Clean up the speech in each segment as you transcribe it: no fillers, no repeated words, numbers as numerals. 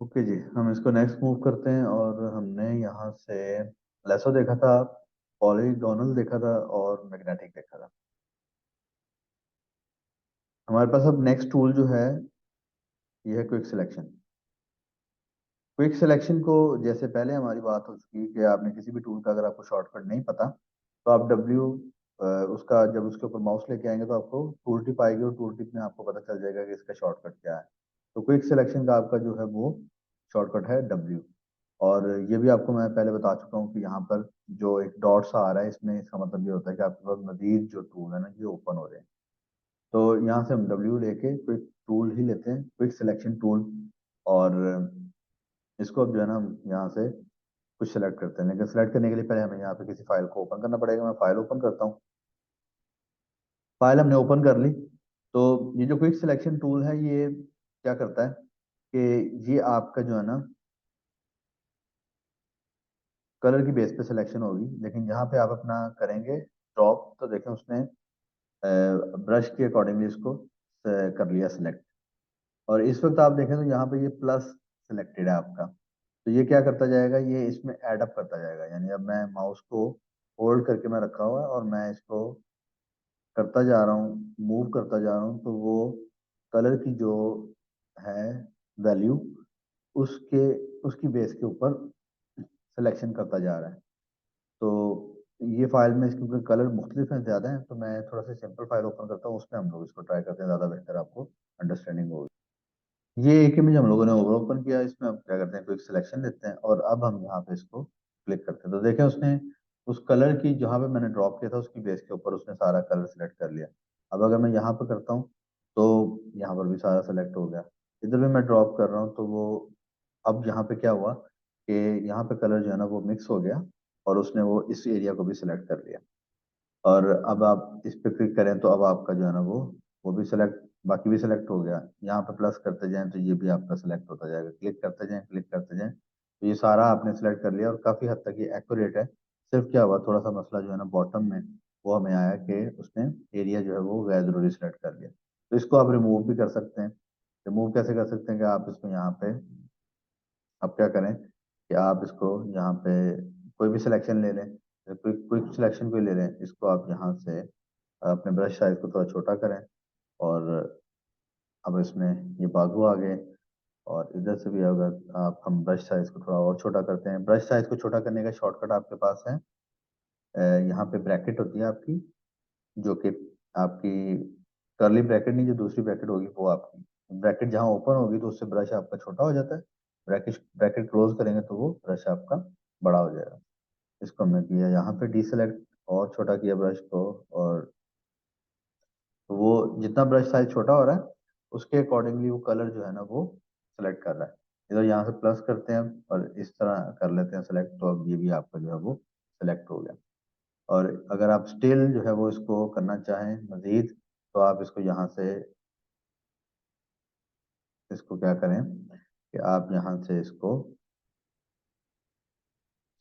Okay जी, हम इसको next move करते हैं। और हमने यहाँ से लेसो देखा था, पॉलीगोनल देखा था और मैग्नेटिक देखा था। हमारे पास अब नेक्स्ट टूल जो है ये है क्विक सिलेक्शन। क्विक सिलेक्शन को जैसे पहले हमारी बात हो चुकी कि आपने किसी भी टूल का अगर आपको शॉर्टकट नहीं पता तो आप डब्ल्यू उसका जब उसके ऊपर माउस लेके आएंगे तो आपको टूल टिप आएगी और टूल टिप में आपको पता चल जाएगा कि इसका शॉर्टकट क्या है। तो क्विक सिलेक्शन का आपका जो है वो शॉर्टकट है डब्ल्यू। और ये भी आपको मैं पहले बता चुका हूँ कि यहाँ पर जो एक डॉट सा आ रहा है इसमें इसका मतलब ये होता है कि आपके पास मजीद जो टूल है ना ये ओपन हो रहे हैं। तो यहाँ से हम डब्ल्यू लेके क्विक टूल ही लेते हैं, क्विक सिलेक्शन टूल। और इसको अब जो है ना हम यहाँ से कुछ सेलेक्ट करते हैं, लेकिन सेलेक्ट करने के लिए पहले हमें यहाँ पे किसी फाइल को ओपन करना पड़ेगा। मैं फाइल ओपन करता हूँ। फाइल हमने ओपन कर ली। तो ये जो क्विक सिलेक्शन टूल है ये क्या करता है कि ये आपका जो है ना कलर की बेस पे सिलेक्शन होगी, लेकिन यहाँ पे आप अपना करेंगे ड्रॉप तो देखें उसने ब्रश के अकॉर्डिंगली इसको कर लिया सिलेक्ट। और इस वक्त आप देखें तो यहाँ पे ये प्लस सिलेक्टेड है आपका। तो ये क्या करता जाएगा, ये इसमें ऐड अप करता जाएगा। यानी अब मैं माउस को होल्ड करके मैं रखा हुआ है और मैं इसको करता जा रहा हूँ, मूव करता जा रहा हूँ, तो वो कलर की जो है वैल्यू उसके उसकी बेस के ऊपर सिलेक्शन करता जा रहा है। तो ये फाइल में क्योंकि कलर मुख्तलिफ हैं ज़्यादा हैं तो मैं थोड़ा सा सिंपल फाइल ओपन करता हूँ, उसमें हम लोग इसको ट्राई करते हैं, ज़्यादा बेहतर आपको अंडरस्टैंडिंग होगी। ये एक इमेज हम लोगों ने ओवर ओपन किया, इसमें हम क्या करते हैं क्विक सिलेक्शन लेते हैं और अब हम यहाँ पे इसको क्लिक करते हैं। तो देखें उसने उस कलर की जहाँ पे मैंने ड्रॉप किया था उसकी बेस के ऊपर उसने सारा कलर सेलेक्ट कर लिया। अब अगर मैं यहाँ पे करता हूँ तो यहाँ पर भी सारा सेलेक्ट हो गया। इधर भी मैं ड्रॉप कर रहा हूँ तो वो अब यहाँ पे क्या हुआ कि यहाँ पे कलर जो है ना वो मिक्स हो गया और उसने वो इस एरिया को भी सिलेक्ट कर लिया। और अब आप इस पे क्लिक करें तो अब आपका जो है ना वो भी सिलेक्ट, बाकी भी सिलेक्ट हो गया। यहाँ पे प्लस करते जाएं तो ये भी आपका सिलेक्ट होता जाएगा, क्लिक करते जाएं क्लिक करते जाएं तो ये सारा आपने सिलेक्ट कर लिया और काफी हद तक ये एक्यूरेट है। सिर्फ क्या हुआ थोड़ा सा मसला जो है ना बॉटम में वो हमें आया कि उसने एरिया जो है वो गैर जरूरी सिलेक्ट कर लिया। तो इसको आप रिमूव भी कर सकते हैं। रिमूव कैसे कर सकते हैं कि आप इसको यहाँ पे अब क्या करें कि आप इसको यहाँ पे कोई भी सिलेक्शन ले लें, कोई क्विक सिलेक्शन कोई ले लें, इसको आप यहाँ से अपने ब्रश साइज को थोड़ा छोटा करें। और अब इसमें ये बाजू आ गए और इधर से भी अगर आप हम ब्रश साइज को थोड़ा और छोटा करते हैं, ब्रश साइज को छोटा करने का शॉर्टकट आपके पास है। यहाँ पे ब्रैकेट होती है आपकी, जो कि आपकी करली ब्रैकेट नहीं, जो दूसरी ब्रैकेट होगी वो आपकी ब्रैकेट जहाँ ओपन होगी तो उससे ब्रश आपका छोटा हो जाता है। ब्रैकेट ब्रैकेट क्लोज करेंगे तो वो ब्रश आपका बड़ा हो जाएगा। इसको हमने किया यहाँ पे डीसेलेक्ट और छोटा किया ब्रश को। और तो वो जितना ब्रश साइज छोटा हो रहा है उसके अकॉर्डिंगली वो कलर जो है ना वो सेलेक्ट कर रहा है। इधर यहाँ से प्लस करते हैं और इस तरह कर लेते हैं सेलेक्ट, तो अब ये भी आपका जो है वो सेलेक्ट हो गया। और अगर आप स्टिल जो है वो इसको करना चाहें मजीद तो आप इसको यहाँ से इसको क्या करें कि आप यहाँ से इसको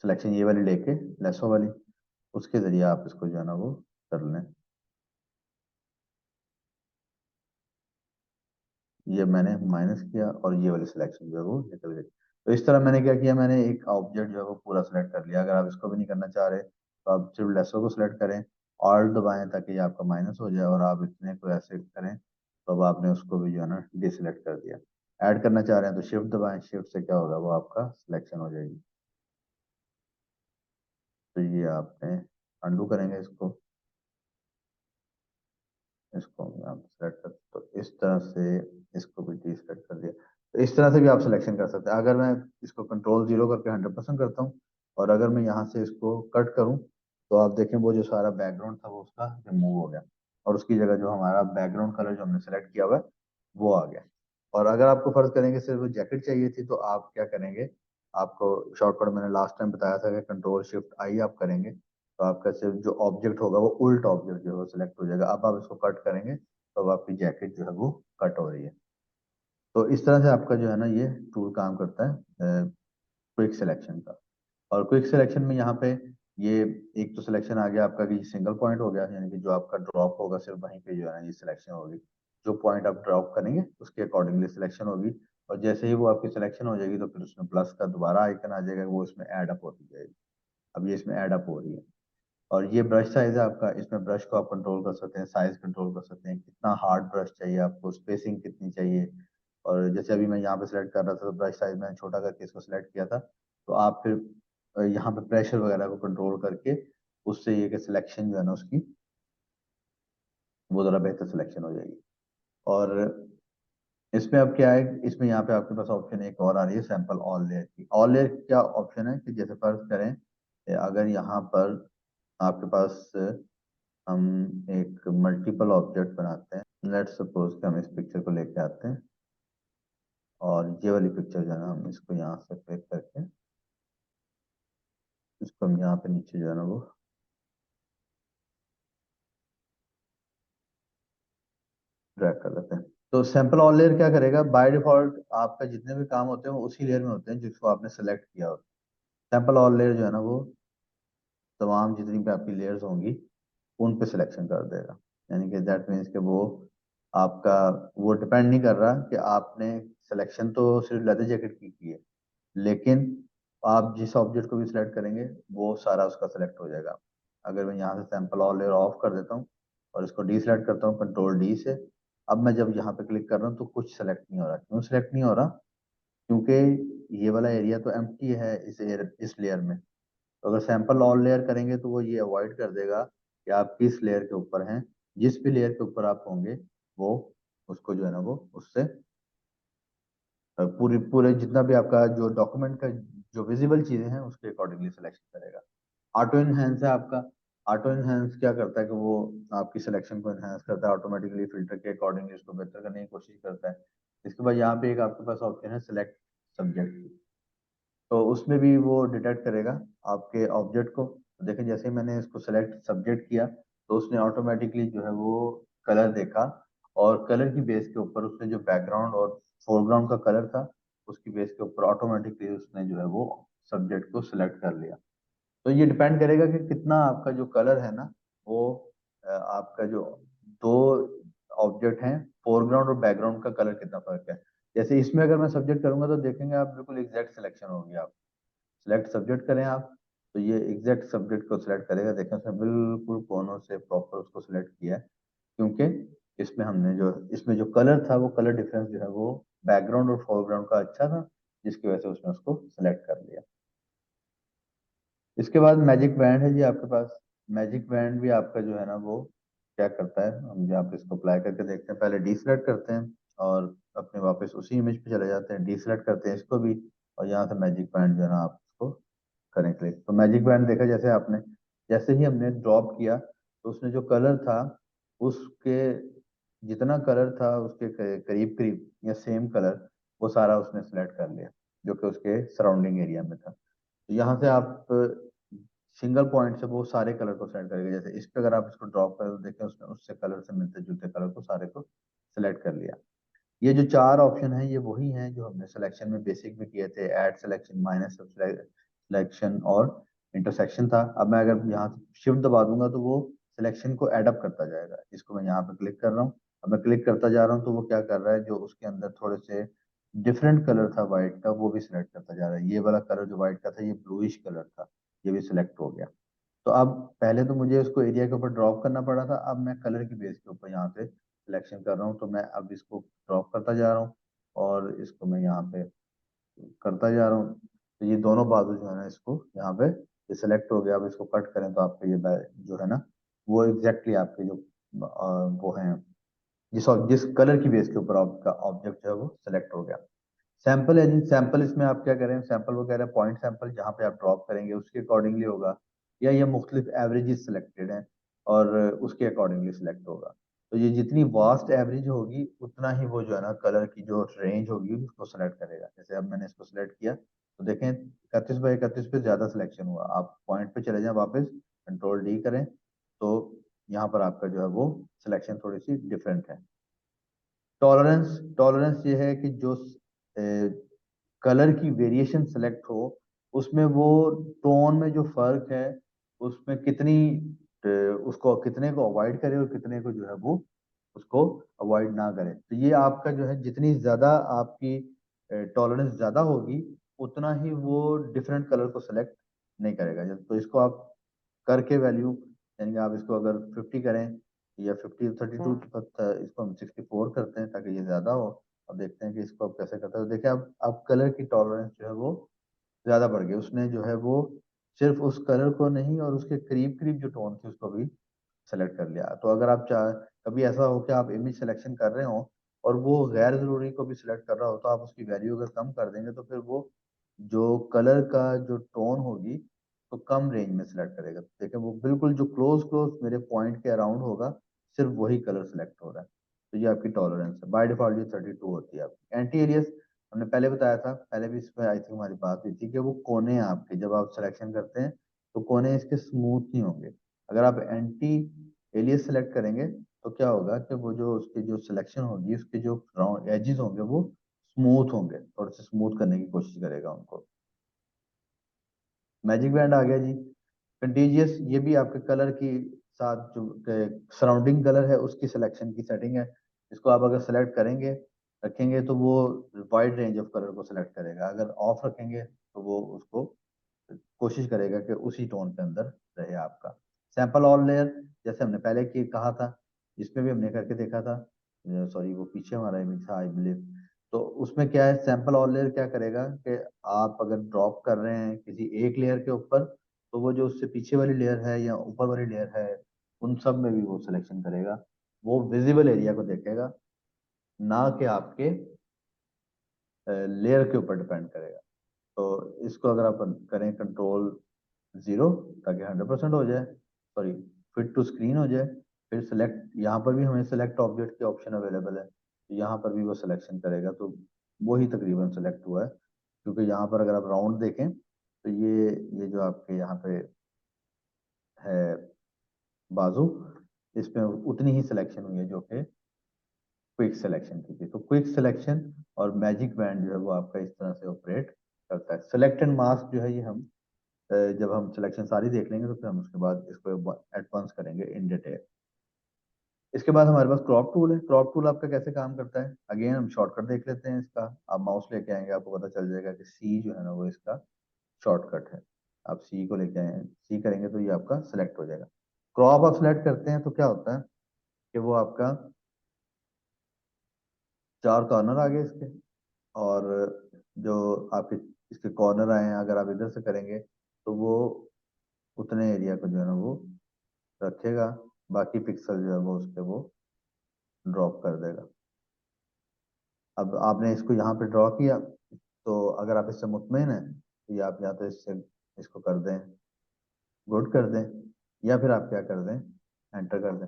सिलेक्शन ये वाली लेके लेसो वाली उसके जरिए आप इसको जो है ना वो कर लें। ये मैंने माइनस किया और ये वाली सिलेक्शन जो है वो निकल गई। तो इस तरह मैंने क्या किया, मैंने एक ऑब्जेक्ट जो है वो पूरा सेलेक्ट कर लिया। अगर आप इसको भी नहीं करना चाह रहे तो आप सिर्फ लेसो को सिलेक्ट करें, ऑल्ट दबाएं ताकि ये आपका माइनस हो जाए और आप इतने को ऐसे करें तो अब आपने उसको भी जो है ना डिसलेक्ट कर दिया। ऐड करना चाह रहे हैं तो शिफ्ट दबाएं, शिफ्ट से क्या होगा वो आपका सिलेक्शन हो जाएगी। तो ये आपने अंडू करेंगे इसको, इसको आप सेलेक्ट कर तो इस तरह से इसको भी डिसेलेक्ट कर दिया। तो इस तरह से भी आप सिलेक्शन कर सकते हैं। अगर मैं इसको कंट्रोल जीरो करके 100% करता हूँ और अगर मैं यहाँ से इसको कट करूँ तो आप देखें वो जो सारा बैकग्राउंड था वो उसका रिमूव हो गया और उसकी जगह जो हमारा बैकग्राउंड कलर जो हमने सेलेक्ट किया हुआ है वो आ गया। और अगर आपको फर्ज करेंगे सिर्फ जैकेट चाहिए थी तो आप क्या करेंगे, आपको शॉर्टकट मैंने लास्ट टाइम बताया था कि कंट्रोल शिफ्ट आई आप करेंगे तो आपका सिर्फ जो ऑब्जेक्ट होगा वो उल्ट ऑब्जेक्ट जो है वो सिलेक्ट हो जाएगा। अब आप इसको कट करेंगे तो अब आपकी जैकेट जो है वो कट हो रही है। तो इस तरह से आपका जो है ना ये टूल काम करता है क्विक सिलेक्शन का। और क्विक सिलेक्शन में यहाँ पे ये एक तो सिलेक्शन आ गया आपका कि सिंगल पॉइंट हो गया, यानी कि जो आपका ड्रॉप होगा सिर्फ वहीं पे जो है ना ये सिलेक्शन होगी। जो पॉइंट आप ड्रॉप करेंगे उसके अकॉर्डिंगली सिलेक्शन होगी। और जैसे ही वो आपकी सिलेक्शन हो जाएगी तो फिर उसमें प्लस का दोबारा आइकन आ जाएगा, वो इसमें ऐड अप होती जाएगी। अब ये इसमें ऐड अप हो रही है। और ये ब्रश साइज है आपका, इसमें ब्रश को आप कंट्रोल कर सकते हैं, साइज कंट्रोल कर सकते हैं, कितना हार्ड ब्रश चाहिए आपको, स्पेसिंग कितनी चाहिए। और जैसे अभी मैं यहाँ पे सिलेक्ट कर रहा था तो ब्रश साइज मैंने छोटा करके इसको सिलेक्ट किया था, तो आप फिर यहाँ पे प्रेशर वगैरह को कंट्रोल करके उससे ये कि सिलेक्शन जो है ना उसकी वो ज़रा बेहतर सिलेक्शन हो जाएगी। और इसमें अब क्या है, इसमें यहाँ पे आपके पास ऑप्शन एक और आ रही है, सैंपल ऑल लेयर की। ऑल लेयर क्या ऑप्शन है कि जैसे फर्ज करें अगर यहाँ पर आपके पास हम एक मल्टीपल ऑब्जेक्ट बनाते हैं, लेट्स सपोज कि हम इस पिक्चर को लेके आते हैं और ये वाली पिक्चर जो है ना हम इसको यहाँ से क्लिक करके इसको हम यहाँ पे नीचे जो है ना वो ड्रैग कर लेते हैं। तो सैंपल ऑल लेयर क्या करेगा, बाय डिफॉल्ट आपका जितने भी काम होते हैं वो उसी लेयर में होते हैं जिसको आपने सेलेक्ट किया होता है। सैंपल ऑल लेयर जो है ना वो तमाम जितनी भी आपकी लेयर्स होंगी उन पे सिलेक्शन कर देगा। यानी कि दैट मीन्स कि वो आपका वो डिपेंड नहीं कर रहा कि आपने सिलेक्शन तो सिर्फ लेदर जैकेट की है, लेकिन आप जिस ऑब्जेक्ट को भी सिलेक्ट करेंगे वो सारा उसका सिलेक्ट हो जाएगा। अगर मैं यहाँ से सैंपल ऑल लेयर ऑफ कर देता हूँ और इसको डी सिलेक्ट करता हूँ कंट्रोल डी से, अब मैं जब यहाँ पे क्लिक कर रहा हूँ तो कुछ सेलेक्ट नहीं हो रहा। क्यों सेलेक्ट नहीं हो रहा? क्योंकि ये वाला एरिया तो एम्प्टी है इस लेयर में। तो अगर सैंपल ऑल लेयर करेंगे तो वो ये अवॉइड कर देगा कि आप किस लेयर के ऊपर हैं। जिस भी लेयर के ऊपर आप होंगे वो उसको जो है ना वो उससे पूरी पूरे जितना भी आपका जो डॉक्यूमेंट का जो विजिबल चीजें हैं उसके अकॉर्डिंगली सिलेक्शन करेगा। ऑटो इनहेंस है आपका। ऑटो इनहेंस क्या करता है कि वो आपकी सिलेक्शन को इनहेंस करता है ऑटोमेटिकली, फिल्टर के अकॉर्डिंगली उसको बेहतर करने की कोशिश करता है। इसके बाद यहाँ पे एक आपके पास ऑप्शन है सिलेक्ट सब्जेक्ट, तो उसमें भी वो डिटेक्ट करेगा आपके ऑब्जेक्ट को। तो देखें जैसे ही मैंने इसको सेलेक्ट सब्जेक्ट किया तो उसने ऑटोमेटिकली जो है वो कलर देखा, और कलर की बेस के ऊपर उसने जो बैकग्राउंड और फोरग्राउंड का कलर था उसकी बेस के ऊपर ऑटोमेटिकली उसने जो है वो सब्जेक्ट को सिलेक्ट कर लिया। तो ये डिपेंड करेगा कि कितना आपका जो कलर है ना वो आपका जो दो ऑब्जेक्ट हैं फोरग्राउंड और बैकग्राउंड का कलर कितना फर्क है। जैसे इसमें अगर मैं सब्जेक्ट करूंगा तो देखेंगे आप बिल्कुल एग्जैक्ट सिलेक्शन होगी। आप सिलेक्ट सब्जेक्ट करें आप तो ये एग्जैक्ट सब्जेक्ट को सिलेक्ट करेगा। देखें उसने बिल्कुल कोनों से प्रॉपर उसको सिलेक्ट किया है, क्योंकि इसमें जो कलर था वो कलर डिफरेंस जो है वो बैकग्राउंड और फोरग्राउंड का अच्छा था, जिसकी वजह से उसने उसको सिलेक्ट कर लिया। इसके बाद मैजिक बैंड है जी आपके पास। मैजिक बैंड भी आपका जो है ना वो क्या करता है, हम यहाँ पे इसको अप्लाई करके देखते हैं। पहले डी सिलेक्ट करते हैं और अपने वापस उसी इमेज पे चले जाते हैं, डी सिलेक्ट करते हैं इसको भी, और यहाँ से मैजिक बैंड जो है ना आप इसको करें क्लिक। तो मैजिक बैंड देखा जैसे आपने, जैसे ही हमने ड्रॉप किया तो उसने जो कलर था उसके जितना कलर था उसके करीब करीब या सेम कलर वो सारा उसने सेलेक्ट कर लिया जो कि उसके सराउंडिंग एरिया में था। तो यहाँ से आप सिंगल पॉइंट से वो सारे कलर को सेलेक्ट करेंगे। जैसे इस पे अगर आप इसको ड्रॉप करें तो देखें उसने उससे कलर से मिलते जुलते कलर को सारे को सिलेक्ट कर लिया। ये जो चार ऑप्शन है ये वही हैं जो हमने सिलेक्शन में बेसिक में किए थे, ऐड सिलेक्शन, माइनस सिलेक्शन और इंटरसेक्शन था। अब मैं अगर यहाँ शिफ्ट दबा दूंगा तो वो सिलेक्शन को एडअप करता जाएगा। इसको मैं यहाँ पे क्लिक कर रहा हूँ, अब मैं क्लिक करता जा रहा हूँ तो वो क्या कर रहा है, जो उसके अंदर थोड़े से डिफरेंट कलर था व्हाइट का वो भी सिलेक्ट करता जा रहा है। ये वाला कलर जो व्हाइट का था ये ब्लूइश कलर था, ये भी सिलेक्ट हो गया। तो अब पहले तो मुझे उसको एरिया के ऊपर ड्रॉप करना पड़ा था, अब मैं कलर की बेस के ऊपर यहाँ पे सिलेक्शन कर रहा हूँ। तो मैं अब इसको ड्रॉप करता जा रहा हूँ और इसको मैं यहाँ पे करता जा रहा हूँ। तो ये दोनों बाजू जो है ना इसको यहाँ पे ये सिलेक्ट हो गया। अब इसको कट करें तो आपके ये जो है ना वो एग्जैक्टली आपके जो वो है जिस कलर की बेस के ऊपर आपका ऑब्जेक्ट जो है वो सिलेक्ट हो गया। सैंपल है जी, सैंपल इसमें आप क्या करें, सैंपल वगैरह पॉइंट सैंपल जहाँ पे आप ड्रॉप करेंगे उसके अकॉर्डिंगली होगा, या ये मुख्तलिफ एवरेजेस सिलेक्टेड हैं और उसके अकॉर्डिंगली सिलेक्ट होगा। तो ये जितनी वास्ट एवरेज होगी उतना ही वो जो है ना कलर की जो रेंज होगी उसको सेलेक्ट करेगा। जैसे अब मैंने इसको सिलेक्ट किया तो देखें 31 बाई 31 पे ज्यादा सिलेक्शन हुआ। आप पॉइंट पे चले जाएं वापस, कंट्रोल डी करें तो यहाँ पर आपका जो है वो सिलेक्शन थोड़ी सी डिफरेंट है। टॉलरेंस, टॉलरेंस ये है कि जो कलर की वेरिएशन सेलेक्ट हो उसमें वो टोन में जो फर्क है उसमें कितनी उसको कितने को अवॉइड करे और कितने को जो है वो उसको अवॉइड ना करें। तो ये आपका जो है जितनी ज्यादा आपकी टॉलरेंस ज्यादा होगी उतना ही वो डिफरेंट कलर को सिलेक्ट नहीं करेगा। तो इसको आप करके वैल्यू, यानी कि आप इसको अगर 50 करें या 50 32, इसको हम 64 करते हैं ताकि ये ज्यादा हो। अब देखते हैं कि इसको आप कैसे करते हैं। तो देखिए अब कलर की टॉलरेंस जो है वो ज्यादा बढ़ गई। उसने जो है वो सिर्फ उस कलर को नहीं और उसके करीब करीब जो टोन थी उसको भी सेलेक्ट कर लिया। तो अगर आप चाह, कभी ऐसा हो कि आप इमेज सिलेक्शन कर रहे हो और वो गैर जरूरी को भी सिलेक्ट कर रहा हो, तो आप उसकी वैल्यू अगर कम कर देंगे तो फिर वो जो कलर का जो टोन होगी तो कम रेंज में सिलेक्ट करेगा। देखिए वो बिल्कुल जो क्लोज क्लोज मेरे पॉइंट के अराउंड होगा सिर्फ वही कलर सिलेक्ट हो रहा है। तो ये आपकी टॉलरेंस है। बाय डिफॉल्ट ये 32 होती है आपकी। एंटी एलियस हमने पहले बताया था, पहले भी इसमें आई थिंक हमारी बात हुई थी कि वो कोने आपके जब आप सिलेक्शन करते हैं तो कोने इसके स्मूथ नहीं होंगे। अगर आप एंटी एलियस सेलेक्ट करेंगे तो क्या होगा कि वो जो उसकी जो सिलेक्शन होगी उसके जो राउंड एजेस होंगे वो स्मूथ होंगे, थोड़े से स्मूथ करने की कोशिश करेगा उनको। मैजिक बैंड आ गया जी। कंटीजियस, ये भी आपके कलर की साथ जो सराउंडिंग कलर है उसकी सिलेक्शन की सेटिंग है। इसको आप अगर सेलेक्ट करेंगे रखेंगे तो वो वाइड रेंज ऑफ कलर को सिलेक्ट करेगा। अगर ऑफ रखेंगे तो वो उसको कोशिश करेगा कि उसी टोन के अंदर रहे आपका। सैंपल ऑल लेयर, जैसे हमने पहले की कहा था, इसमें भी हमने करके देखा था। सॉरी वो पीछे हमारा इमेज था आई बिलीव। तो उसमें क्या है, सैंपल ऑल लेयर क्या करेगा कि आप अगर ड्रॉप कर रहे हैं किसी एक लेयर के ऊपर तो वो जो उससे पीछे वाली लेयर है या ऊपर वाली लेयर है उन सब में भी वो सिलेक्शन करेगा। वो विजिबल एरिया को देखेगा, ना कि आपके लेयर के ऊपर डिपेंड करेगा। तो इसको अगर आप करें कंट्रोल 0 ताकि 100% हो जाए, सॉरी फिट टू स्क्रीन हो जाए। फिर सिलेक्ट, यहाँ पर भी हमें सिलेक्ट ऑब्जेक्ट की ऑप्शन अवेलेबल है, तो यहाँ पर भी वो सिलेक्शन करेगा। तो वही तकरीबन सिलेक्ट हुआ है, क्योंकि यहाँ पर अगर आप राउंड देखें तो ये जो आपके यहाँ पे है बाजू, इसमें उतनी ही सिलेक्शन हुई है जो कि क्विक सिलेक्शन की थी। तो क्विक सिलेक्शन और मैजिक बैंड जो है वो आपका इस तरह से ऑपरेट करता है। सिलेक्ट एंड मास्क जो है ये हम जब हम सिलेक्शन सारी देख लेंगे तो फिर हम उसके बाद इसको एडवांस करेंगे इन डिटेल। इसके बाद हमारे पास क्रॉप टूल है। क्रॉप टूल आपका कैसे काम करता है, अगेन हम शॉर्टकट देख लेते हैं इसका। आप माउस लेके आएंगे आपको पता चल जाएगा कि सी जो है ना वो इसका शॉर्टकट है। आप सी को लेके आए, सी करेंगे तो ये आपका सिलेक्ट हो जाएगा। क्रॉप आप सिलेक्ट करते हैं तो क्या होता है कि वो आपका 4 कॉर्नर आ गए इसके, और जो आपके इसके कॉर्नर आए हैं अगर आप इधर से करेंगे तो वो उतने एरिया को जो है ना वो रखेगा, बाकी पिक्सल जो है वो उसके वो ड्रॉप कर देगा। अब आपने इसको यहाँ पे ड्रॉ किया, तो अगर आप इससे मुतमईन हैं तो ये आप या तो इससे इसको कर दें, गुड कर दें, या फिर आप क्या कर दें, एंटर कर दें।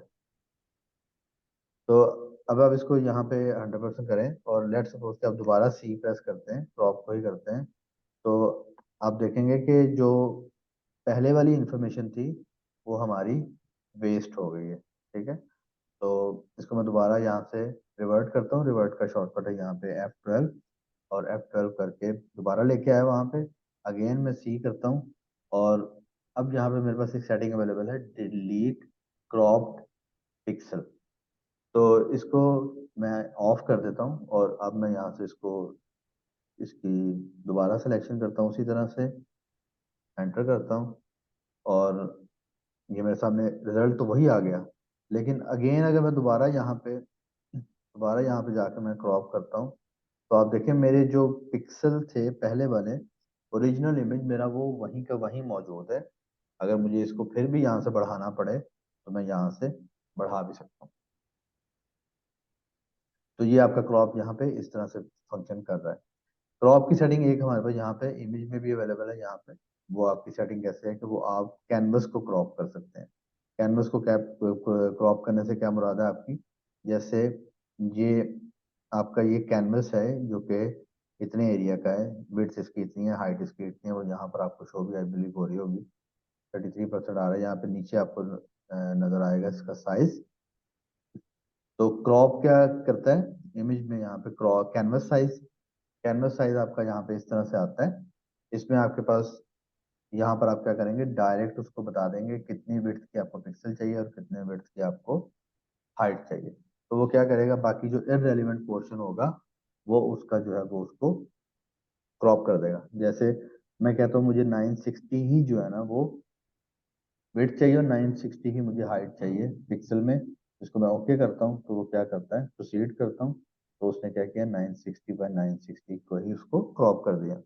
तो अब आप इसको यहाँ पे 100% करें और लेट सपोज कि आप दोबारा सी प्रेस करते हैं, क्रॉप को ही करते हैं, तो आप देखेंगे कि जो पहले वाली इंफॉर्मेशन थी वो हमारी वेस्ट हो गई है। ठीक है, तो इसको मैं दोबारा यहाँ से रिवर्ट करता हूँ। रिवर्ट का शॉर्टकट है यहाँ पे F12, और F12 करके दोबारा लेके आया वहाँ पे। अगेन मैं सी करता हूँ, और अब यहाँ पे मेरे पास एक सेटिंग अवेलेबल है, डिलीट क्रॉप्ड पिक्सल। तो इसको मैं ऑफ कर देता हूँ, और अब मैं यहाँ से इसको इसकी दोबारा सिलेक्शन करता हूँ उसी तरह से, एंटर करता हूँ, और ये मेरे सामने रिजल्ट तो वही आ गया। लेकिन अगेन अगर मैं दोबारा यहाँ पे जाकर मैं क्रॉप करता हूँ, तो आप देखें मेरे जो पिक्सल थे पहले वाले, ओरिजिनल इमेज मेरा वो वहीं का वहीं मौजूद है। अगर मुझे इसको फिर भी यहाँ से बढ़ाना पड़े तो मैं यहाँ से बढ़ा भी सकता हूँ। तो ये आपका क्रॉप यहाँ पे इस तरह से फंक्शन कर रहा है। क्रॉप की सेटिंग एक हमारे पास यहाँ पे इमेज में भी अवेलेबल है। यहाँ पे वो आपकी सेटिंग कैसे है कि वो आप कैनवस को क्रॉप कर सकते हैं। कैनवस को कैप क्रॉप करने से क्या मुराद है आपकी, जैसे ये आपका ये कैनवस है जो कि इतने एरिया का है, विड्थ इसकी इतनी है, हाइट इसकी इतनी है, वो यहाँ पर आपको शो भी आई बिलीव हो रही होगी, 33% आ रहा है। यहाँ पे नीचे आपको नजर आएगा इसका साइज। तो क्रॉप क्या करता है इमेज में, यहाँ पे क्रॉप कैनवस साइज आपका यहाँ पे इस तरह से आता है। इसमें आपके पास यहाँ पर आप क्या करेंगे, डायरेक्ट उसको बता देंगे कितनी विड्थ की आपको पिक्सल चाहिए और कितने विड्थ की आपको हाइट चाहिए। तो वो क्या करेगा, बाकी जो इररेलेवेंट पोर्शन होगा वो उसका जो है वो उसको क्रॉप कर देगा। जैसे मैं कहता हूँ मुझे 960 ही जो है ना वो विड्थ चाहिए और 960 ही मुझे हाइट चाहिए पिक्सल में। इसको मैं ओके करता हूँ तो वो क्या करता है, प्रोसीड करता हूँ तो उसने क्या किया, 960 बाय 960 को ही उसको क्रॉप कर दिया।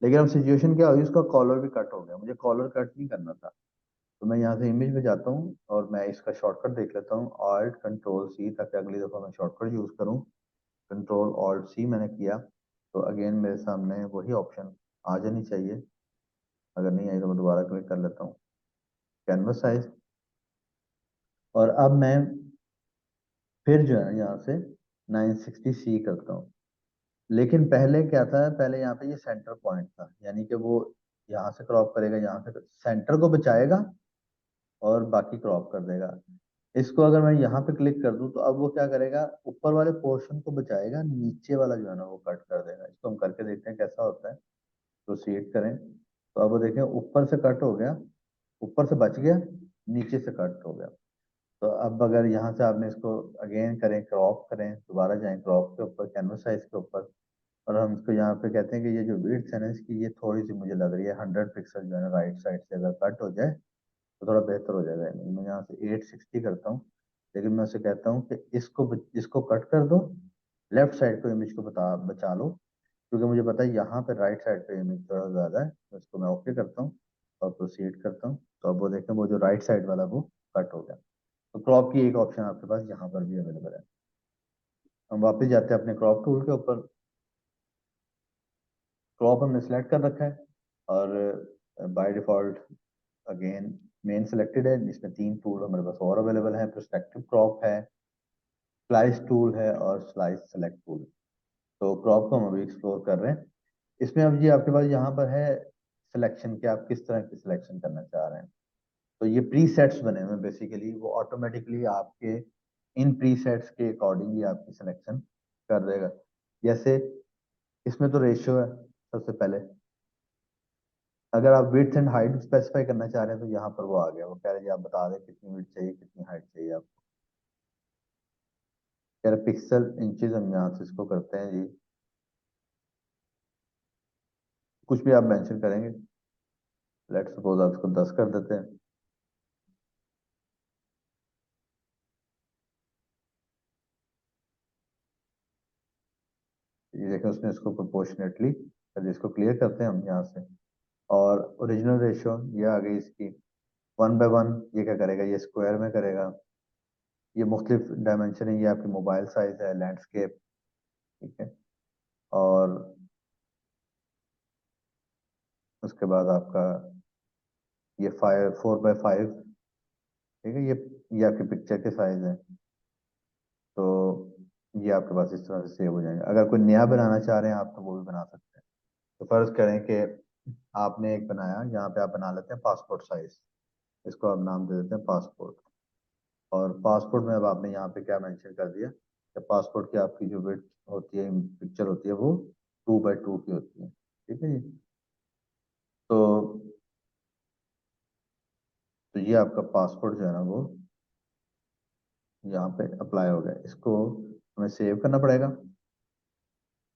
लेकिन अब सिचुएशन क्या हुई, उसका कॉलर भी कट हो गया, मुझे कॉलर कट नहीं करना था। तो मैं यहाँ से इमेज में जाता हूँ और मैं इसका शॉर्टकट देख लेता हूँ, ऑल्ट कंट्रोल सी, ताकि अगली दफा मैं शॉर्टकट यूज करूँ। कंट्रोल ऑल्ट सी मैंने किया तो अगेन मेरे सामने वही ऑप्शन आ जानी चाहिए। अगर नहीं आई तो मैं दोबारा क्लिक कर लेता हूँ, कैनवस साइज। और अब मैं फिर जो है यहाँ से 960 सी करता हूँ। लेकिन पहले क्या था, पहले यहाँ पे ये सेंटर पॉइंट था, यानी कि वो यहाँ से क्रॉप करेगा, यहाँ से सेंटर को बचाएगा और बाकी क्रॉप कर देगा। इसको अगर मैं यहाँ पे क्लिक कर दूं तो अब वो क्या करेगा, ऊपर वाले पोर्शन को बचाएगा, नीचे वाला जो है ना वो कट कर देगा। इसको हम करके देखते हैं कैसा होता है। प्रोसीड करें तो अब वो देखें ऊपर से कट हो गया, ऊपर से बच गया, नीचे से कट हो गया। तो अब अगर यहाँ से आपने इसको अगेन करें, क्रॉप करें, दोबारा जाएं क्रॉप के ऊपर, कैनवस साइज के ऊपर, और हम इसको यहाँ पे कहते हैं कि ये जो विड्थ है ना इसकी, ये थोड़ी सी मुझे लग रही है 100 पिक्सल जो है ना राइट साइड से अगर कट हो जाए तो थोड़ा बेहतर हो जाएगा। मैं यहाँ से 860 करता हूँ, लेकिन मैं उसे कहता हूँ कि इसको कट कर दो, लेफ्ट साइड को इमेज को बचा लो, क्योंकि मुझे पता है यहाँ पे राइट साइड पे इमेज थोड़ा ज्यादा है। तो इसको मैं ओके करता हूँ और प्रोसीड करता हूँ तो अब वो देखें वो जो राइट साइड वाला वो कट हो गया। तो क्रॉप की एक ऑप्शन आपके पास यहाँ पर भी अवेलेबल है। हम वापस जाते हैं अपने क्रॉप टूल के ऊपर। क्रॉप हमने सेलेक्ट कर रखा है और by default again main selected है। इसमें तीन टूल हमारे पास और अवेलेबल है, पर्सपेक्टिव क्रॉप है, स्लाइस टूल है और स्लाइस सेलेक्ट टूल। तो क्रॉप को हम अभी एक्सप्लोर कर रहे हैं। इसमें अब जी आपके पास यहाँ पर है सिलेक्शन, कि आप किस तरह की सिलेक्शन करना चाह रहे हैं। तो ये प्रीसेट्स बने हुए हैं बेसिकली, वो ऑटोमेटिकली आपके इन प्रीसेट्स के अकॉर्डिंग ही आपकी सिलेक्शन कर देगा। जैसे इसमें तो रेशियो है सबसे पहले। अगर आप विड्थ एंड हाइट स्पेसिफाई करना चाह रहे हैं तो यहाँ पर वो आ गया, वो कह रहे हैं जी आप बता दें कितनी विड्थ चाहिए कितनी हाइट चाहिए आपको। कह रहे पिक्सल इंचेस, हम यहाँ से इसको करते हैं जी, कुछ भी आप मेंशन करेंगे। लेट सपोज आप इसको 10 कर देते हैं। ये देखें उसने इसको प्रोपोर्शनेटली, इसको क्लियर करते हैं हम यहाँ से। और ओरिजिनल रेशियो ये आ गई इसकी 1/1। ये क्या करेगा, ये स्क्वायर में करेगा। ये मुख्तलिफ डायमेंशन है, ये आपकी मोबाइल साइज है, लैंडस्केप, ठीक है। और उसके बाद आपका ये 4/5, ठीक है। ये आपके पिक्चर के साइज है। तो ये आपके पास इस तरह से सेव हो जाएंगे। अगर कोई नया बनाना चाह रहे हैं आप तो वो भी बना सकते हैं। तो फर्ज करें कि आपने एक बनाया, यहाँ पे आप बना लेते हैं पासपोर्ट साइज। इसको आप नाम दे देते हैं पासपोर्ट। और पासपोर्ट में अब आपने यहाँ पे क्या मेंशन कर दिया कि पासपोर्ट की आपकी जो विड्थ होती है, पिक्चर होती है, वो 2/2 की होती है, ठीक है जी। तो ये आपका पासपोर्ट जो है ना वो यहाँ पे अप्लाई हो गया। इसको हमें सेव करना पड़ेगा।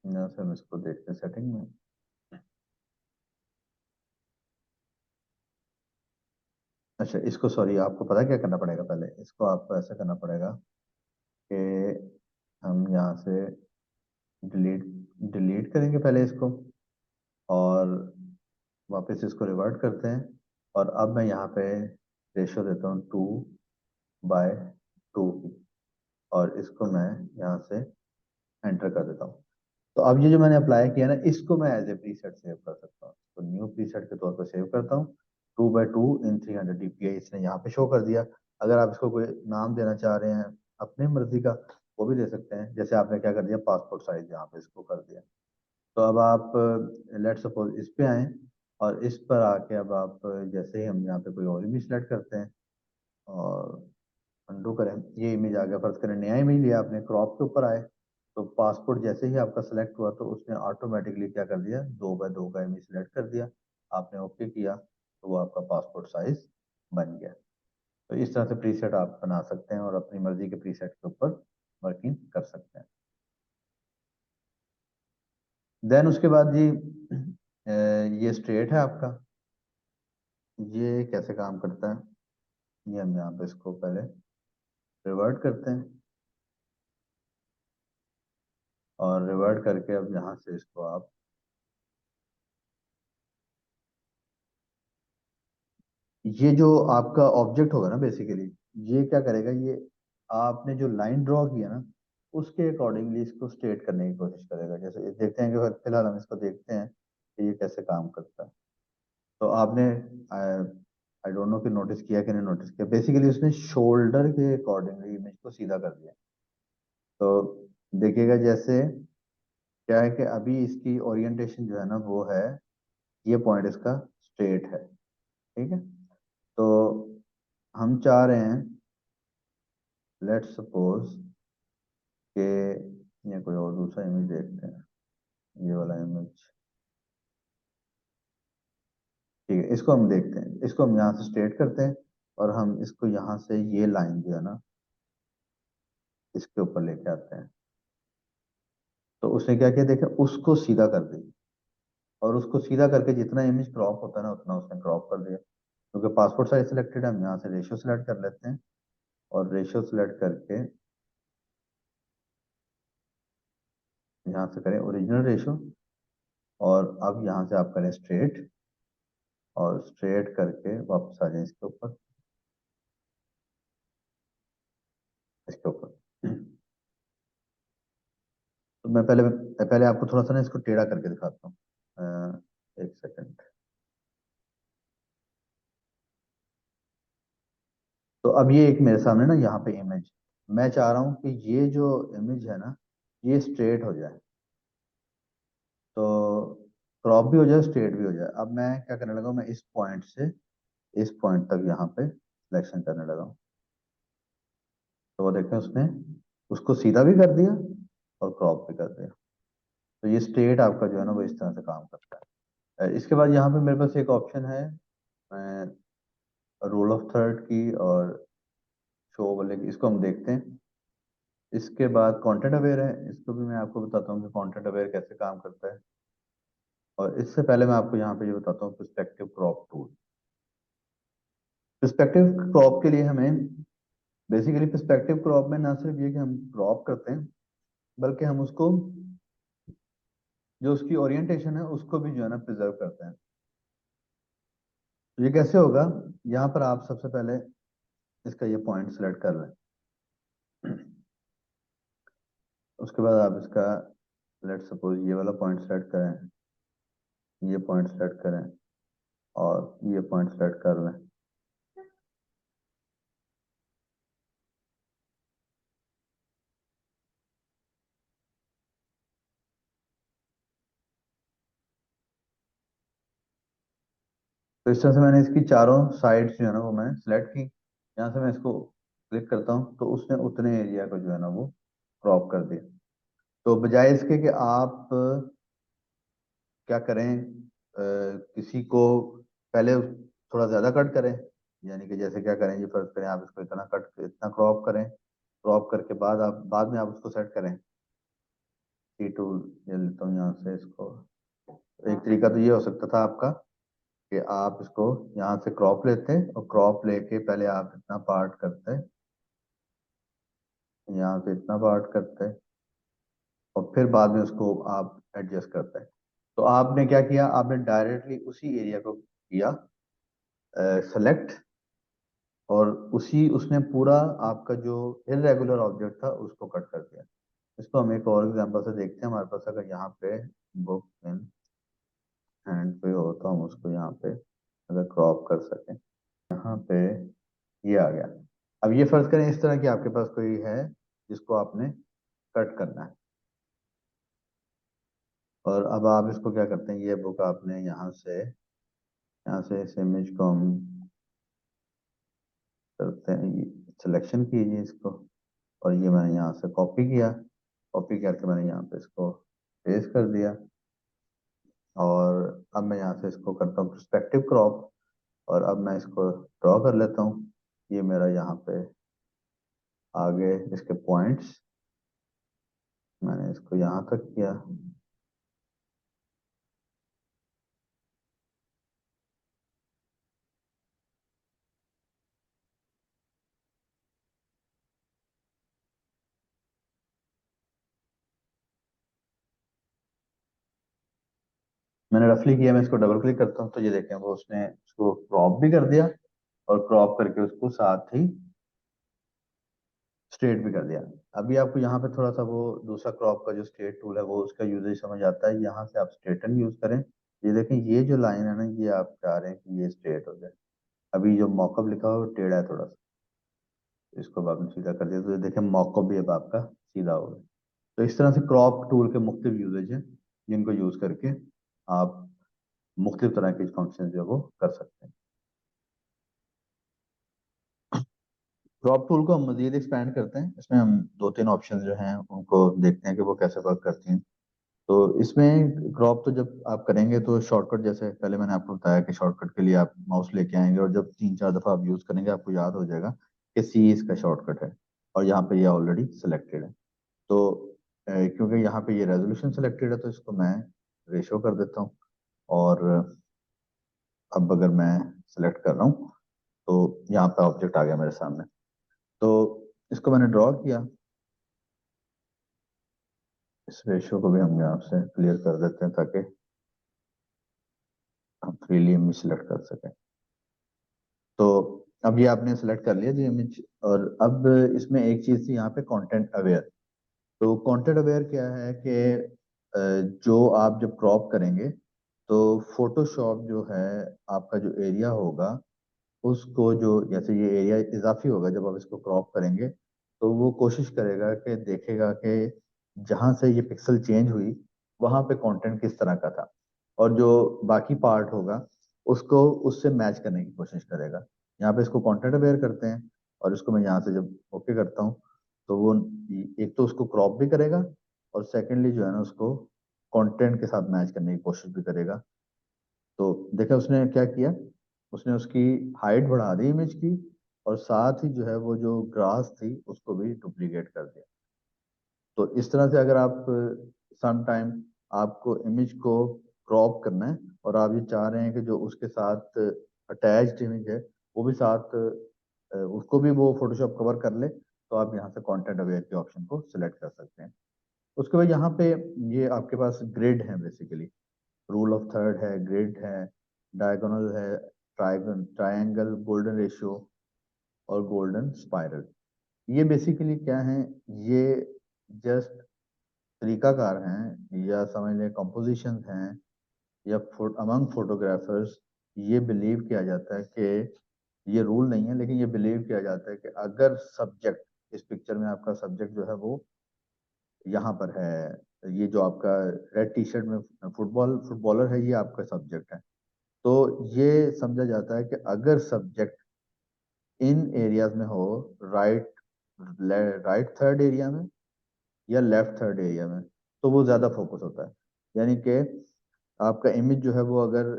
यहाँ से हम इसको देखते हैं सेटिंग में। अच्छा, इसको सॉरी आपको पता है क्या करना पड़ेगा, पहले इसको आपको ऐसा करना पड़ेगा कि हम यहाँ से डिलीट डिलीट करेंगे पहले इसको, और वापस इसको रिवर्ट करते हैं। और अब मैं यहाँ पे रेशो देता हूँ 2/2 की, और इसको मैं यहाँ से एंटर कर देता हूँ। तो अब ये जो मैंने अप्लाई किया ना, इसको मैं एज ए प्रीसेट सेव कर सकता हूँ। तो न्यू प्रीसेट के तौर पर सेव करता हूँ। 2/2 इन 300 dpi इसने यहाँ पे शो कर दिया। अगर आप इसको कोई नाम देना चाह रहे हैं अपनी मर्जी का, वो भी दे सकते हैं। जैसे आपने क्या कर दिया, पासपोर्ट साइज यहाँ पे इसको कर दिया। तो अब आप लेट सपोज इस पे आए, और इस पर आके अब आप जैसे ही हम यहाँ पे कोई और इमेज सेलेक्ट करते हैं और अंडू करें, ये इमेज आ गया। फर्ज करें नया इमेज लिया आपने, क्रॉप के ऊपर आए, तो पासपोर्ट जैसे ही आपका सेलेक्ट हुआ तो उसने ऑटोमेटिकली क्या कर दिया, 2/2 का इमेज सेलेक्ट कर दिया। आपने ओके किया तो वो आपका पासपोर्ट साइज बन गया। तो इस तरह से प्रीसेट आप बना सकते हैं और अपनी मर्जी के प्रीसेट के ऊपर वर्किंग कर सकते हैं। देन उसके बाद जी ये स्ट्रेट है आपका। ये कैसे काम करता है, ये हम यहाँ पे इसको पहले रिवर्ट करते हैं, और रिवर्ट करके अब यहाँ से इसको आप ये जो आपका ऑब्जेक्ट होगा ना बेसिकली, ये क्या करेगा, ये आपने जो लाइन ड्रॉ किया ना उसके अकॉर्डिंगली इसको स्ट्रेट करने की कोशिश करेगा। जैसे ये देखते हैं कि फिलहाल हम इसको देखते हैं कि ये कैसे काम करता है। तो आपने आई डोंट नो कि नोटिस किया कि नहीं नोटिस किया, बेसिकली उसने शोल्डर के अकॉर्डिंगली इमेज को सीधा कर दिया। तो देखिएगा जैसे क्या है कि अभी इसकी ओरिएंटेशन जो है ना वो है, ये पॉइंट इसका स्ट्रेट है, ठीक है। तो हम चाह रहे हैं, लेट्स सपोज कि ये कोई और दूसरा इमेज देखते हैं, ये वाला इमेज, ठीक है, इसको हम देखते हैं, इसको हम यहाँ से स्ट्रेट करते हैं, और हम इसको यहाँ से ये लाइन जो है ना इसके ऊपर लेके आते हैं। तो उसने क्या किया देखा, उसको सीधा कर दिया, और उसको सीधा करके जितना इमेज क्रॉप होता है ना उतना उसने क्रॉप कर दिया। क्योंकि पासपोर्ट साइज सिलेक्टेड है, हम यहाँ से रेशियो सिलेक्ट कर लेते हैं, और रेशियो सिलेक्ट करके यहाँ से करें ओरिजिनल रेशियो, और अब यहाँ से आप करें स्ट्रेट, और स्ट्रेट करके वापस आ जाए इसके ऊपर, इसके ऊपर। तो मैं पहले पहले आपको थोड़ा सा ना इसको टेढ़ा करके दिखाता हूँ। एक सेकंड। तो अब ये एक मेरे सामने ना यहाँ पे इमेज, मैं चाह रहा हूँ कि ये जो इमेज है ना ये स्ट्रेट हो जाए, तो क्रॉप भी हो जाए स्ट्रेट भी हो जाए। अब मैं क्या करने लगा हूँ, मैं इस पॉइंट से इस पॉइंट तक यहाँ पे सिलेक्शन करने लगा हूँ। तो वो देखें उसने उसको सीधा भी कर दिया और क्रॉप भी कर दिया। तो ये स्ट्रेट आपका जो है ना वो इस तरह से काम करता है। इसके बाद यहाँ पे मेरे पास एक ऑप्शन है, मैं रूल ऑफ थर्ड की और शो वाले की, इसको हम देखते हैं। इसके बाद कंटेंट अवेयर है, इसको भी मैं आपको बताता हूँ कि कंटेंट अवेयर कैसे काम करता है। और इससे पहले मैं आपको यहाँ पे ये बताता हूँ perspective crop tool. Perspective crop के लिए हमें बेसिकली पर्सपेक्टिव क्रॉप में ना सिर्फ ये कि हम क्रॉप करते हैं, बल्कि हम उसको जो उसकी ओरिएंटेशन है उसको भी जो है ना प्रिजर्व करते हैं। तो ये कैसे होगा, यहाँ पर आप सबसे पहले इसका ये पॉइंट सेलेक्ट कर लें। उसके बाद आप इसका लेट सपोज ये वाला पॉइंट सेलेक्ट करें, ये पॉइंट सेलेक्ट करें, और ये पॉइंट सेलेक्ट कर लें। तो इस तरह से मैंने इसकी चारों साइड्स जो है ना वो मैंने सेलेक्ट की। यहाँ से मैं इसको क्लिक करता हूँ तो उसने उतने एरिया को जो है ना वो क्रॉप कर दिया। तो बजाय इसके कि आप क्या करें, किसी को पहले थोड़ा ज्यादा कट करें, यानी कि जैसे क्या करें, ये फर्ज करें आप इसको इतना कट इतना क्रॉप करें, क्रॉप करके बाद में आप उसको सेट करें। टी टूल ये लेता हूँ यहाँ से इसको। एक तरीका तो ये हो सकता था आपका कि आप इसको यहाँ से क्रॉप लेते और क्रॉप लेके पहले आप इतना पार्ट करते, यहाँ से इतना पार्ट करते, और फिर बाद में उसको आप एडजस्ट करते हैं। तो आपने क्या किया, आपने डायरेक्टली उसी एरिया को किया सेलेक्ट, और उसी उसने पूरा आपका जो इरेगुलर ऑब्जेक्ट था उसको कट कर दिया। इसको हम एक और एग्जांपल से देखते हैं। हमारे पास अगर यहाँ पे बुक इन हैंड पे हो तो हम उसको यहाँ पे अगर क्रॉप कर सकें, यहाँ पे ये आ गया। अब ये फर्ज करें इस तरह की आपके पास कोई है जिसको आपने कट करना है, और अब आप इसको क्या करते हैं, ये बुक आपने यहाँ से इस इमेज को हम करते हैं, सिलेक्शन कीजिए इसको, और ये मैंने यहाँ से कॉपी किया, कॉपी करके मैंने यहाँ पे इसको पेस्ट कर दिया। और अब मैं यहाँ से इसको करता हूँ पर्सपेक्टिव क्रॉप, और अब मैं इसको ड्रॉ कर लेता हूँ। ये मेरा यहाँ पे आगे इसके पॉइंट्स मैंने इसको यहाँ तक किया, मैंने रफली किया, मैं इसको डबल क्लिक करता हूँ तो ये देखें वो उसने उसको क्रॉप भी कर दिया और क्रॉप करके उसको साथ ही स्ट्रेट भी कर दिया। अभी आपको यहाँ पे थोड़ा सा वो दूसरा क्रॉप का जो स्ट्रेट टूल है वो उसका यूजेज समझ आता है। यहाँ से आप स्ट्रेटन यूज करें। ये देखें ये जो लाइन है ना, ये आप चाह रहे हैं कि ये स्ट्रेट हो जाए। अभी जो मॉकअप लिखा हुआ है वो टेढ़ा है थोड़ा सा, इसको अब आपने सीधा कर दिया तो ये देखें मॉकअप भी अब आपका सीधा हो गया। तो इस तरह से क्रॉप टूल के मुख्तलिफ यूजेज हैं जिनको यूज करके आप मुख्तलिफ तरह के फंक्शन जो है वो कर सकते हैं। क्रॉप टूल को हम मजीद एक्सपैंड करते हैं, इसमें हम दो तीन ऑप्शन जो हैं उनको देखते हैं कि वो कैसे वर्क करती हैं। तो इसमें क्रॉप तो जब आप करेंगे तो शॉर्टकट, जैसे पहले मैंने आपको बताया कि शॉर्टकट के लिए आप माउस लेके आएंगे और जब तीन चार दफा आप यूज करेंगे आपको याद हो जाएगा कि सी इसका शॉर्टकट है और यहाँ पे ये ऑलरेडी सिलेक्टेड है। तो क्योंकि यहाँ पे ये रेजोल्यूशन सिलेक्टेड है तो इसको मैं रेशो कर देता हूँ। और अब अगर मैं सिलेक्ट कर रहा हूँ तो यहाँ पे ऑब्जेक्ट आ गया मेरे सामने। तो इसको मैंने ड्रॉ किया। इस रेशो को भी हम यहाँ से क्लियर कर देते हैं ताकि हम फ्रीली इमेज सिलेक्ट कर सकें। तो अब ये आपने सेलेक्ट कर लिया जी इमेज। और अब इसमें एक चीज थी यहाँ पे कंटेंट अवेयर। तो कंटेंट अवेयर क्या है कि जो आप जब क्रॉप करेंगे तो फोटोशॉप जो है आपका जो एरिया होगा उसको, जो जैसे ये एरिया इजाफी होगा जब आप इसको क्रॉप करेंगे तो वो कोशिश करेगा कि देखेगा कि जहां से ये पिक्सल चेंज हुई वहां पे कंटेंट किस तरह का था, और जो बाकी पार्ट होगा उसको उससे मैच करने की कोशिश करेगा। यहाँ पे इसको कंटेंट अवेयर करते हैं और इसको मैं यहाँ से जब ओके करता हूँ तो वो एक तो उसको क्रॉप भी करेगा और सेकेंडली जो है ना उसको कंटेंट के साथ मैच करने की कोशिश भी करेगा। तो देखा उसने क्या किया, उसने उसकी हाइट बढ़ा दी इमेज की और साथ ही जो है वो जो ग्रास थी उसको भी डुप्लीकेट कर दिया। तो इस तरह से अगर आप सम टाइम आपको इमेज को क्रॉप करना है और आप ये चाह रहे हैं कि जो उसके साथ अटैच्ड इमेज है वो भी साथ उसको भी वो फोटोशॉप कवर कर ले, तो आप यहाँ से कंटेंट अवेयर के ऑप्शन को सिलेक्ट कर सकते हैं। उसके बाद यहाँ पे ये आपके पास ग्रिड है बेसिकली, रूल ऑफ थर्ड है, ग्रिड है, डायगोनल है, ट्रायंगल, गोल्डन रेशियो और गोल्डन स्पाइरल। ये बेसिकली क्या है, ये जस्ट तरीकाकार हैं या समझ लें कंपोजिशन हैं या अमंग फोटोग्राफर्स ये बिलीव किया जाता है कि ये रूल नहीं है लेकिन ये बिलीव किया जाता है कि अगर सब्जेक्ट, इस पिक्चर में आपका सब्जेक्ट जो है वो यहाँ पर है, ये जो आपका रेड टी शर्ट में फुटबॉलर है ये आपका सब्जेक्ट है, तो ये समझा जाता है कि अगर सब्जेक्ट इन एरियाज में हो, राइट राइट थर्ड एरिया में या लेफ्ट थर्ड एरिया में, तो वो ज्यादा फोकस होता है। यानी कि आपका इमेज जो है वो अगर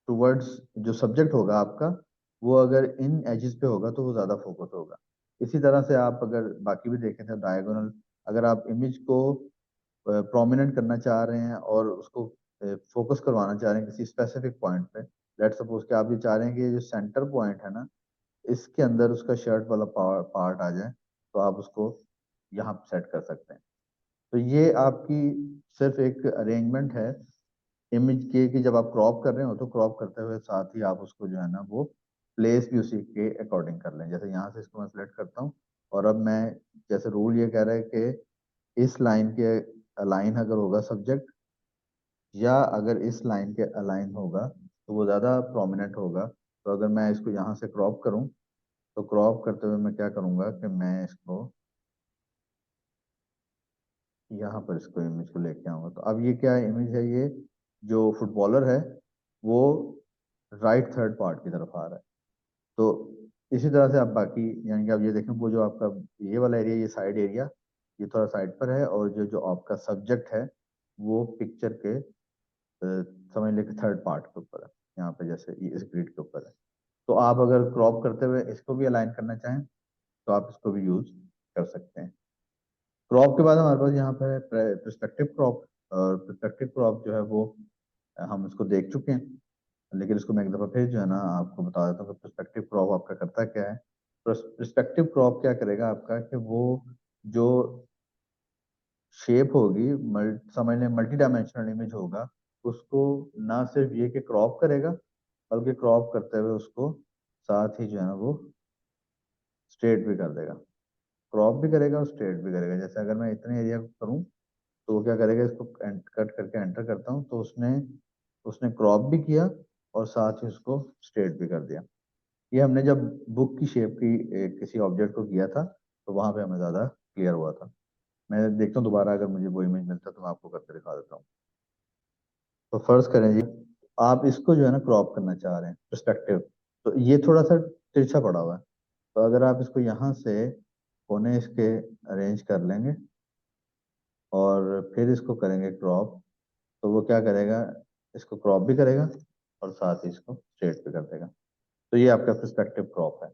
टुवर्ड्स जो सब्जेक्ट होगा आपका वो अगर इन एजेस पे होगा तो वो ज्यादा फोकस होगा। इसी तरह से आप अगर बाकी भी देखें तो डायगोनल, अगर आप इमेज को प्रोमिनेंट करना चाह रहे हैं और उसको फोकस करवाना चाह रहे हैं किसी स्पेसिफिक पॉइंट पे, लेट सपोज कि आप ये चाह रहे हैं कि ये जो सेंटर पॉइंट है ना इसके अंदर उसका शर्ट वाला पार्ट आ जाए, तो आप उसको यहाँ सेट कर सकते हैं। तो ये आपकी सिर्फ एक अरेंजमेंट है इमेज के कि जब आप क्रॉप कर रहे हो तो क्रॉप करते हुए साथ ही आप उसको जो है ना वो प्लेस भी उसी के अकॉर्डिंग कर लें। जैसे यहाँ से इसको मैं सिलेक्ट करता हूँ और अब मैं, जैसे रूल ये कह रहा है कि इस लाइन के अलाइन अगर होगा सब्जेक्ट या अगर इस लाइन के अलाइन होगा तो वो ज़्यादा प्रोमिनेंट होगा। तो अगर मैं इसको यहाँ से क्रॉप करूँ तो क्रॉप करते हुए मैं क्या करूँगा कि मैं इसको यहाँ पर इसको इमेज को लेके आऊंगा। तो अब ये क्या इमेज है, ये जो फुटबॉलर है वो राइट थर्ड पार्ट की तरफ आ रहा है। तो इसी तरह से आप बाकी, यानी कि आप ये देखें वो जो आपका ये वाला एरिया, ये साइड एरिया, ये थोड़ा साइड पर है और जो जो आपका सब्जेक्ट है वो पिक्चर के समझ लें कि थर्ड पार्ट के ऊपर है, यहाँ पे जैसे ये इस ग्रिड के ऊपर है। तो आप अगर क्रॉप करते हुए इसको भी अलाइन करना चाहें तो आप इसको भी यूज कर सकते हैं। क्रॉप के बाद हमारे पास यहाँ पर है परस्पेक्टिव क्रॉप। और परस्पेक्टिव क्रॉप जो है वो हम इसको देख चुके हैं, लेकिन इसको मैं एक दफा फिर जो है ना आपको बता देता हूँ कि परस्पेक्टिव क्रॉप आपका करता क्या है। परस्पेक्टिव क्रॉप क्या करेगा आपका कि वो जो शेप होगी, समझ लें मल्टी डायमेंशनल इमेज होगा, उसको ना सिर्फ ये कि क्रॉप करेगा, बल्कि क्रॉप करते हुए उसको साथ ही जो है ना वो स्ट्रेट भी कर देगा। क्रॉप भी करेगा और स्ट्रेट भी करेगा। जैसे अगर मैं इतने एरिया को करूँ तो वो क्या करेगा, इसको कट करके एंटर करता हूँ तो उसने उसने क्रॉप भी किया और साथ ही उसको स्ट्रेट भी कर दिया। ये हमने जब बुक की शेप की किसी ऑब्जेक्ट को किया था तो वहां पे हमें ज्यादा क्लियर हुआ था। मैं देखता हूँ दोबारा अगर मुझे वो इमेज मिलता है तो मैं आपको करके दिखा देता हूँ। तो फर्ज करें जी, आप इसको जो है ना क्रॉप करना चाह रहे हैं पर्सपेक्टिव, तो ये थोड़ा सा तिरछा पड़ा हुआ है। तो अगर आप इसको यहाँ से कोने इसके अरेंज कर लेंगे और फिर इसको करेंगे क्रॉप, तो वो क्या करेगा, इसको क्रॉप भी करेगा और साथ ही इसको स्ट्रेट भी कर देगा। तो ये आपका पर्सपेक्टिव क्रॉप है।